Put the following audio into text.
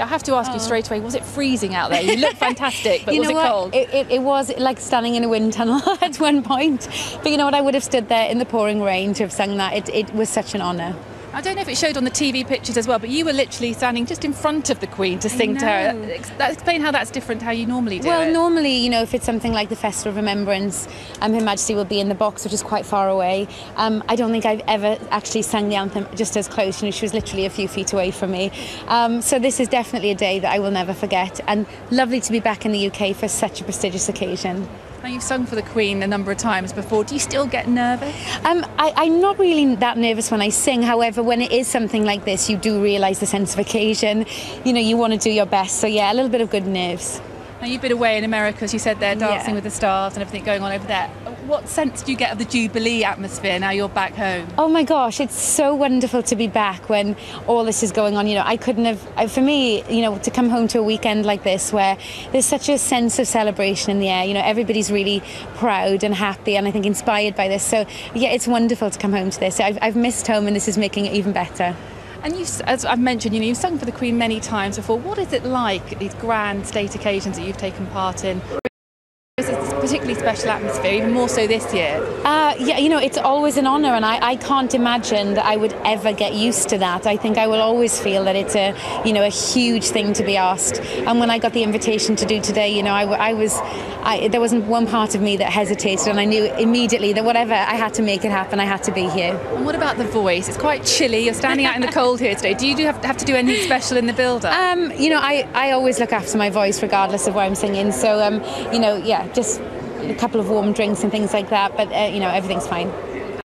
I have to ask you straight away, was it freezing out there? You look fantastic, but You was know it what? cold? It was like standing in a wind tunnel at one point. But you know what? I would have stood there in the pouring rain to have sung that. It was such an honour. I don't know if it showed on the TV pictures as well, but you were literally standing just in front of the Queen to sing to her. Explain how that's different to how you normally do it. Well, normally, you know, if it's something like the Festival of Remembrance, Her Majesty will be in the box, which is quite far away. I don't think I've ever actually sang the anthem just as close. You know, she was literally a few feet away from me. So this is definitely a day that I will never forget, and lovely to be back in the UK for such a prestigious occasion. Now, you've sung for the Queen a number of times before. Do you still get nervous? I'm not really that nervous when I sing. However, when it is something like this, you do realise the sense of occasion. You know, you want to do your best. So yeah, a little bit of good nerves. Now, you've been away in America, as you said there, dancing with the stars and everything going on over there. What sense do you get of the Jubilee atmosphere now you're back home? Oh my gosh, it's so wonderful to be back when all this is going on. You know, I couldn't have, for me, you know, to come home to a weekend like this where there's such a sense of celebration in the air. You know, everybody's really proud and happy and I think inspired by this. So yeah, it's wonderful to come home to this. I've missed home and this is making it even better. And you, as I've mentioned, you know, you've sung for the Queen many times before. What is it like, these grand state occasions that you've taken part in? It's a particularly special atmosphere, even more so this year. Yeah, you know, it's always an honour, and I can't imagine that I would ever get used to that. I think I will always feel that it's a, you know, a huge thing to be asked. And when I got the invitation to do today, you know, there wasn't one part of me that hesitated, and I knew immediately that whatever, I had to make it happen. I had to be here. And what about the voice? It's quite chilly. You're standing out in the cold here today. Do you have to do anything special in the build-up? You know, I always look after my voice regardless of where I'm singing. So, you know, yeah, just a couple of warm drinks and things like that. But, you know, everything's fine.